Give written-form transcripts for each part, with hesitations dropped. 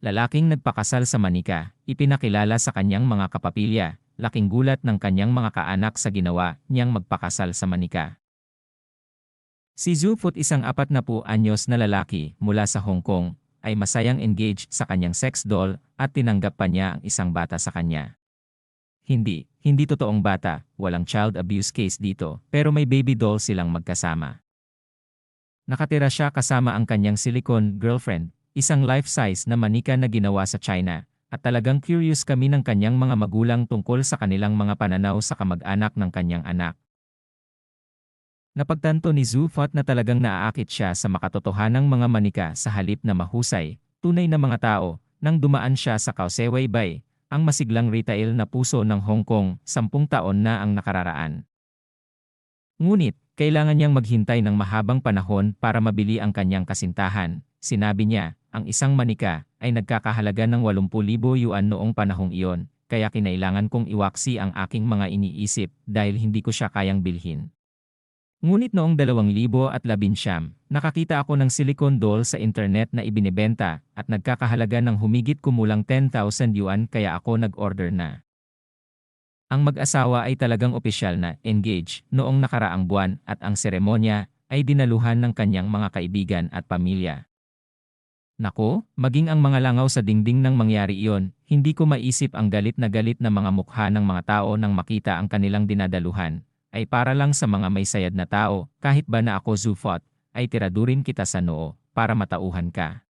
Lalaking nagpakasal sa Manika, ipinakilala sa kanyang mga kapapilya, laking gulat ng kanyang mga kaanak sa ginawa niyang magpakasal sa Manika. Si Zhu Fut, isang 40 anyos na lalaki mula sa Hong Kong, ay masayang engaged sa kanyang sex doll at tinanggap pa niya ang isang bata sa kanya. Hindi totoong bata, walang child abuse case dito, pero may baby doll silang magkasama. Nakatira siya kasama ang kanyang silicone girlfriend, isang life-size na manika na ginawa sa China, at talagang curious kami ng kanyang mga magulang tungkol sa kanilang mga pananaw sa kamag-anak ng kanyang anak. Napagtanto ni Zhu Fut na talagang naaakit siya sa makatotohanang mga manika sa halip na mahusay, tunay na mga tao, nang dumaan siya sa Causeway Bay, ang masiglang retail na puso ng Hong Kong, 10 taon na ang nakararaan. Ngunit, kailangan niyang maghintay ng mahabang panahon para mabili ang kanyang kasintahan. Sinabi niya, ang isang manika ay nagkakahalaga ng 80,000 yuan noong panahong iyon, kaya kinailangan kong iwaksi ang aking mga iniisip dahil hindi ko siya kayang bilhin. Ngunit noong 2019, nakakita ako ng silicone doll sa internet na ibinebenta at nagkakahalaga ng humigit kumulang 10,000 yuan, kaya ako nag-order na. Ang mag-asawa ay talagang opisyal na engaged noong nakaraang buwan at ang seremonya ay dinaluhan ng kanyang mga kaibigan at pamilya. Nako, maging ang mga langaw sa dingding nang mangyari iyon, hindi ko maisip ang galit na mga mukha ng mga tao nang makita ang kanilang dinadaluhan. Ay para lang sa mga may sayad na tao, kahit ba na ako Zhu Fut, ay tiradurin kita sa noo, para matauhan ka.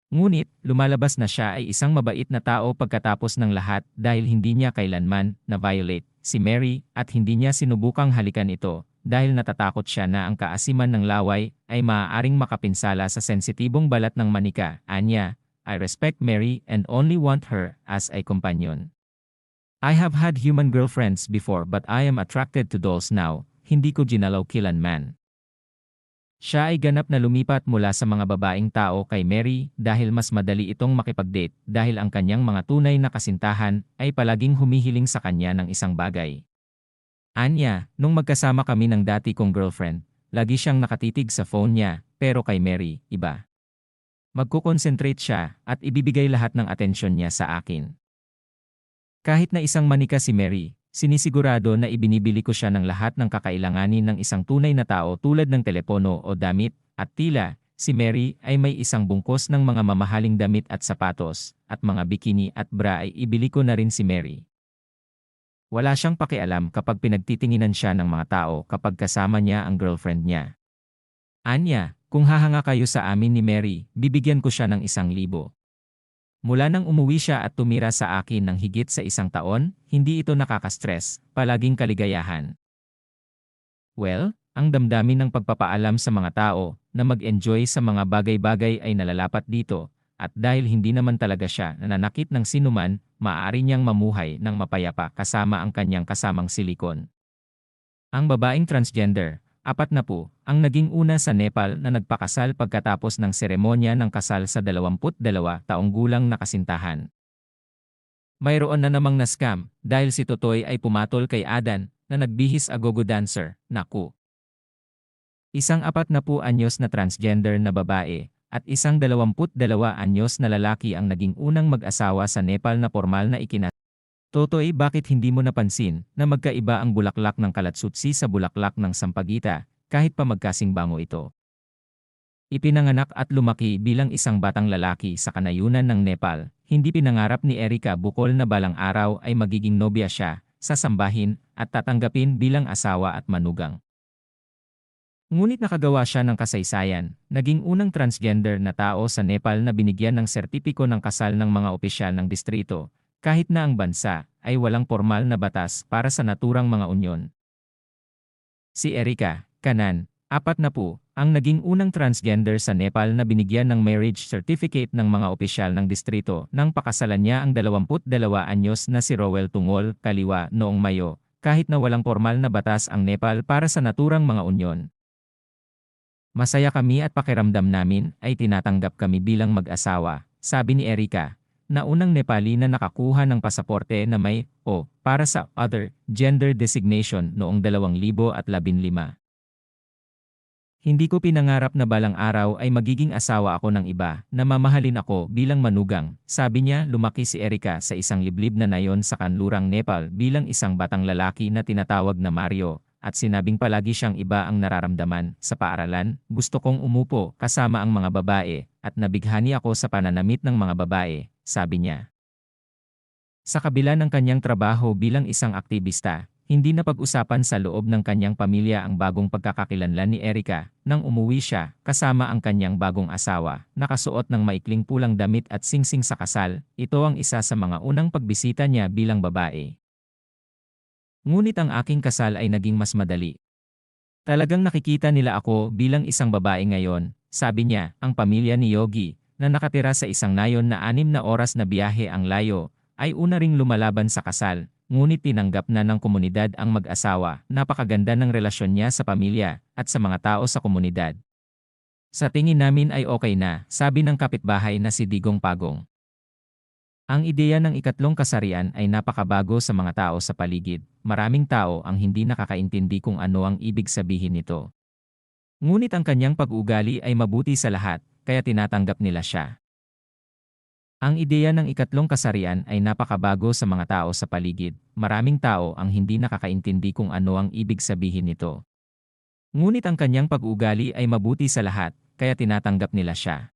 Ngunit, lumalabas na siya ay isang mabait na tao pagkatapos ng lahat dahil hindi niya kailanman na-violate si Mary at hindi niya sinubukang halikan ito dahil natatakot siya na ang kaasiman ng laway ay maaaring makapinsala sa sensitibong balat ng manika. Anya, I respect Mary and only want her as a companion. I have had human girlfriends before but I am attracted to dolls now, hindi ko ginalaw kilanman. Siya ay ganap na lumipat mula sa mga babaeng tao kay Mary dahil mas madali itong makipag-date dahil ang kanyang mga tunay na kasintahan ay palaging humihiling sa kanya ng isang bagay. Anya, nung magkasama kami ng dati kong girlfriend, lagi siyang nakatitig sa phone niya, pero kay Mary, iba. Magkukonsentrate siya at ibibigay lahat ng atensyon niya sa akin. Kahit na isang manika si Mary, sinisigurado na ibinibili ko siya ng lahat ng kakailanganin ng isang tunay na tao tulad ng telepono o damit, at tila, si Mary ay may isang bungkos ng mga mamahaling damit at sapatos, at mga bikini at bra ay ibili ko na rin si Mary. Wala siyang pakialam kapag pinagtitinginan siya ng mga tao kapag kasama niya ang girlfriend niya. Anya, kung hahanga kayo sa amin ni Mary, bibigyan ko siya ng 1,000. Mula nang umuwi siya at tumira sa akin ng higit sa 1 taon, hindi ito nakaka-stress, palaging kaligayahan. Well, ang damdamin ng pagpapaalam sa mga tao na mag-enjoy sa mga bagay-bagay ay nalalapat dito, at dahil hindi naman talaga siya nananakit ng sinuman, maaari niyang mamuhay ng mapayapa kasama ang kanyang kasamang silikon. Ang babaeng transgender, 40, ang naging una sa Nepal na nagpakasal pagkatapos ng seremonya ng kasal sa 22 taong gulang na kasintahan. Mayroon na namang na-scam dahil si Totoy ay pumatol kay Adan na nagbihis agogo dancer, naku. Isang 40 anyos na transgender na babae at isang 22 anyos na lalaki ang naging unang mag-asawa sa Nepal na formal na ikinasal. Totoy, bakit hindi mo napansin na magkaiba ang bulaklak ng kalatsutsi sa bulaklak ng sampagita, kahit pa magkasing bango ito? Ipinanganak at lumaki bilang isang batang lalaki sa kanayunan ng Nepal, hindi pinangarap ni Erica Bukol na balang araw ay magiging nobya siya, sasambahin, at tatanggapin bilang asawa at manugang. Ngunit nakagawa siya ng kasaysayan, naging unang transgender na tao sa Nepal na binigyan ng sertipiko ng kasal ng mga opisyal ng distrito, kahit na ang bansa ay walang formal na batas para sa naturang mga unyon. Si Erica Kanan, 40, ang naging unang transgender sa Nepal na binigyan ng marriage certificate ng mga opisyal ng distrito nang pakasalan niya ang 22 anyos na si Rowell Tungol Kaliwa noong Mayo, kahit na walang formal na batas ang Nepal para sa naturang mga unyon. Masaya kami at pakiramdam namin ay tinatanggap kami bilang mag-asawa, sabi ni Erica, na unang Nepali na nakakuha ng pasaporte na may O para sa Other Gender Designation noong 2015. Hindi ko pinangarap na balang araw ay magiging asawa ako ng iba na mamahalin ako bilang manugang. Sabi niya, lumaki si Erica sa isang liblib na nayon sa kanlurang Nepal bilang isang batang lalaki na tinatawag na Mario. At sinabing palagi siyang iba ang nararamdaman. Sa paaralan, gusto kong umupo kasama ang mga babae at nabighani ako sa pananamit ng mga babae, sabi niya. Sa kabila ng kanyang trabaho bilang isang aktivista, hindi na pag-usapan sa loob ng kanyang pamilya ang bagong pagkakakilanlan ni Erica nang umuwi siya kasama ang kanyang bagong asawa, nakasuot ng maikling pulang damit at singsing sa kasal. Ito ang isa sa mga unang pagbisita niya bilang babae. Ngunit ang aking kasal ay naging mas madali. Talagang nakikita nila ako bilang isang babae ngayon, sabi niya. Ang pamilya ni Yogi, na nakatira sa isang nayon na 6 na oras na biyahe ang layo, ay una ring lumalaban sa kasal. Ngunit tinanggap na ng komunidad ang mag-asawa. Napakaganda ng relasyon niya sa pamilya at sa mga tao sa komunidad. Sa tingin namin ay okay na, sabi ng kapitbahay na si Digong Pagong. Ang ideya ng ikatlong kasarian ay napakabago sa mga tao sa paligid. Maraming tao ang hindi nakakaintindi kung ano ang ibig sabihin nito. Ngunit ang kanyang pag-ugali ay mabuti sa lahat, kaya tinatanggap nila siya. Ang ideya ng ikatlong kasarian ay napakabago sa mga tao sa paligid. Maraming tao ang hindi nakakaintindi kung ano ang ibig sabihin nito. Ngunit ang kanyang pag-ugali ay mabuti sa lahat, kaya tinatanggap nila siya.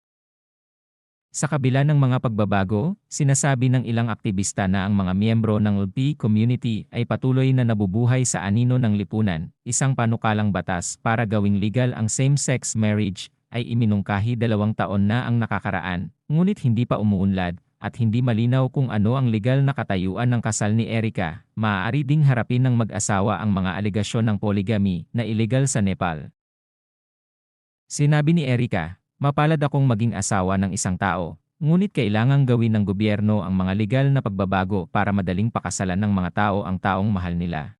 Sa kabila ng mga pagbabago, sinasabi ng ilang aktivista na ang mga miyembro ng LGBT community ay patuloy na nabubuhay sa anino ng lipunan. Isang panukalang batas para gawing legal ang same-sex marriage ay iminungkahi 2 taon na ang nakakaraan, ngunit hindi pa umuunlad, at hindi malinaw kung ano ang legal na katayuan ng kasal ni Erica. Maaari ding harapin ng mag-asawa ang mga alegasyon ng polygamy na illegal sa Nepal. Sinabi ni Erica, mapalad akong maging asawa ng isang tao, ngunit kailangang gawin ng gobyerno ang mga legal na pagbabago para madaling pakasalan ng mga tao ang taong mahal nila.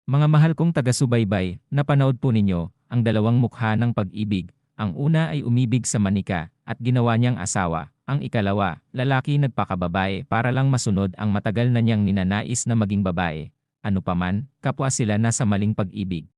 Mga mahal kong taga-subaybay, napanood po ninyo ang 2 mukha ng pag-ibig. Ang una ay umibig sa manika at ginawa niyang asawa. Ang ikalawa, lalaki nagpakababae para lang masunod ang matagal na niyang ninanais na maging babae. Ano paman, kapwa sila nasa maling pag-ibig.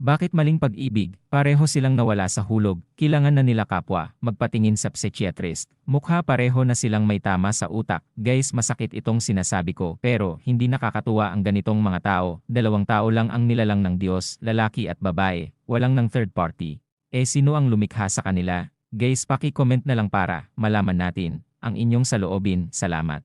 Bakit maling pag-ibig? Pareho silang nawala sa hulog, kailangan na nila kapwa, magpatingin sa psychiatrist. Mukha pareho na silang may tama sa utak. Guys, masakit itong sinasabi ko, pero hindi nakakatuwa ang ganitong mga tao. 2 tao lang ang nilalang ng Diyos, lalaki at babae, walang ng third party. Sino ang lumikha sa kanila? Guys, paki-comment na lang para malaman natin ang inyong saloobin. Salamat.